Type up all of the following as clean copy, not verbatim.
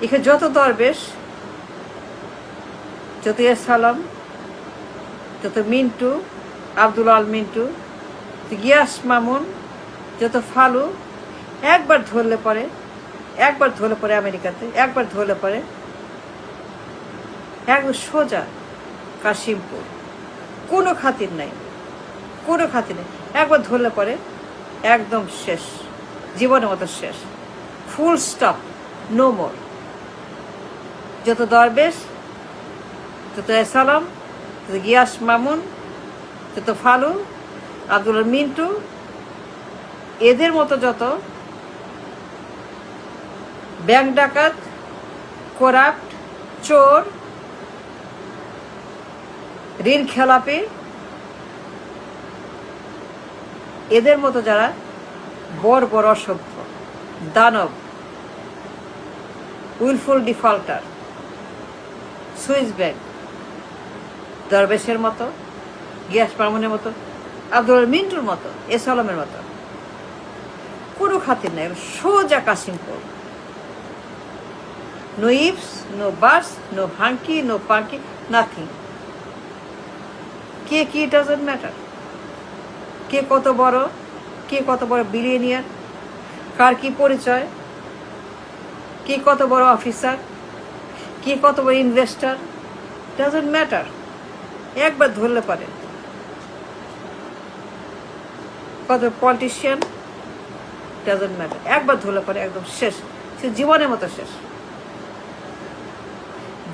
এখানে যত দরবেশ, যত সালাম, যত মিন্টু, আব্দুল আল মিন্টু, গিয়াস মামুন, যত ফালু, একবার ধরলে পরে আমেরিকাতে, একবার ধরলে পরে একদম সোজা কাশিমপুর, কোনো খাতির নাই, কোনো খাতির নেই। একবার ধরলে পরে একদম শেষ, জীবনের মতো শেষ, ফুল স্টপ, নো মোর। যত দরবেশ, যত সালাম, যত গিয়াস মামুন, যত ফালু, আব্দুল মিন্টু, এদের মতো যত ব্যাংক ডাকাত, করাপ্ট, চোর, ঋণ খেলাপি, এদের মতো যারা বড় বড় অসভ্য, দানব, উইলফুল ডিফল্টার, সুইস ব্যাংক, দরবেশের মতো, গিয়াস মামুনের মতো, আব্দুল মিন্টুর মতো, এসালামের মতো কোনো খাতির নাই, সোজা কাশিমপুর। নো ইফস, নো বাস, নো হাঙ্কি, নো পাঙ্কি, নাথিং। কে কি ডাজন্ট ম্যাটার। কে কত বড় বিলিয়নিয়ার, কার কি পরিচয়, কে কত বড় অফিসার, কে কত বড় ইনভেস্টার, ডাজন্ট ম্যাটার। একবার ধরলে পারে কত পলিটিশিয়ান, ডাজন্ট ম্যাটার। একবার ধরলে পারে একদম শেষ, সে জীবনের মতো শেষ।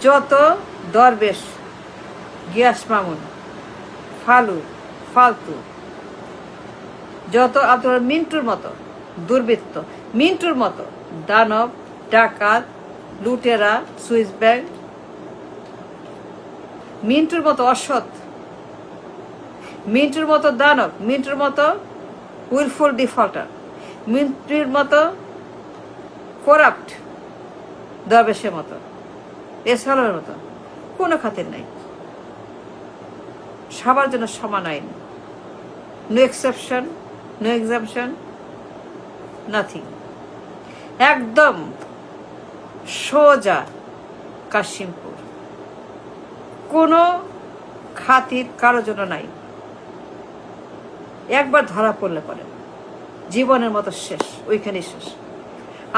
যত দরবেশ, গিয়াস মামুন, ফালতু, যত আব্দুল মিন্টুর মতো দুর্বৃত্ত, মিন্টুর মতো দানব, ডাকাত, লুটেরা, সুইস ব্যাংক, মিন্টুর মতো অসৎ, মিন্টুর মতো দানব, মিন্টুর মতো উইলফুল ডিফল্টার, মিন্টুর মতো করাপ্ট, দরবেশের মতো, এসালের মতো কোনো খাতির নাই। সবার জন্য সমান আইন, no exception, no exemption, nothing. একদম সোজা কাশিমপুর, কোনো খাতির কারোর জন্য নাই। একবার ধরা পড়লে পরে জীবনের মতো শেষ, ওইখানেই শেষ,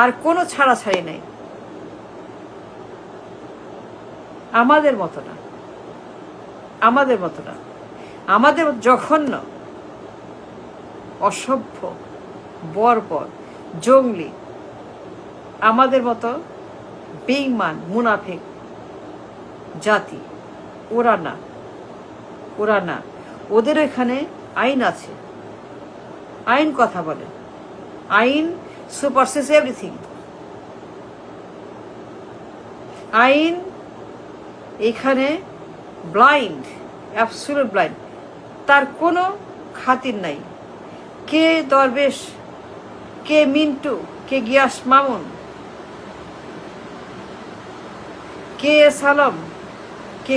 আর কোনো ছাড়াছাড়ি নাই। আমাদের মতো না, আমাদের জঘন্য, অসভ্য, বর্বর, জঙ্গলি, আমাদের মতো বেঈমান, মুনাফিক জাতি ওরা না। ওদের এখানে আইন আছে, আইন কথা বলে, আইন সুপারসেস এভরিথিং। আইন এখানে ব্লাইন্ড, অ্যাবসলিউট ব্লাইন্ড, তার কোনো খাতির নাই। কে দরবেশ, কে মিন্টু, কে গিয়াস মামুন, কে সালাম, কে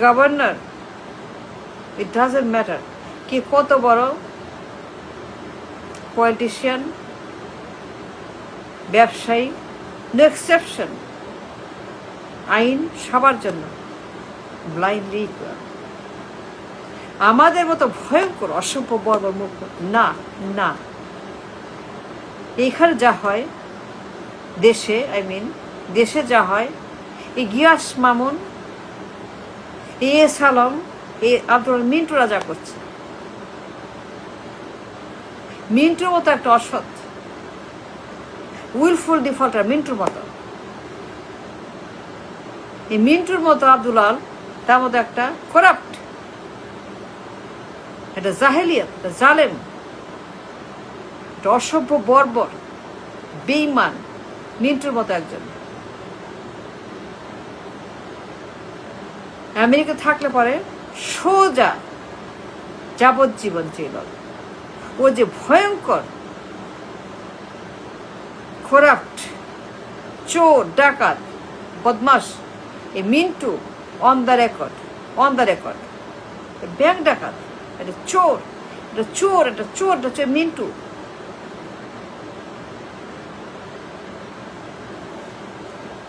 গভর্নর, ইট ডাজন্ট ম্যাটার। কে কত বড় পলিটিশিয়ান, ব্যবসায়ী, নো এক্সেপশন। আইন সবার জন্য, ব্লাইন্ডলি ইকুয়াল। আমাদের মতো ভয়ঙ্কর, অসভ্য, বর্বর মুখ না। এখানে যা হয় দেশে যা হয়, এই গিয়াস মামুন, এই সালাম, এই আব্দুল মিন্টুরা যা করছে, মিন্টুর মতো একটা অসৎ, উইলফুল ডিফল্টার, মিন্টুর মতো, এই মিন্টুর মতো আব্দুল আল, তার মতো একটা করাপ্ট, একটা জাহেলিয়াত, একটা জালেম, একটা অসভ্য, বর্বর, বেঈমান, মিন্টুর মতো একজন। আমেরিকা থাকলে পরে সোজা যাবজ্জীবন জেল। ও যে ভয়ঙ্কর, করাপ্ট, চোর, ডাকাত, বদমাস, এই Mintu on the record, bank ডাকাত, এটা চোর, মিন্টু।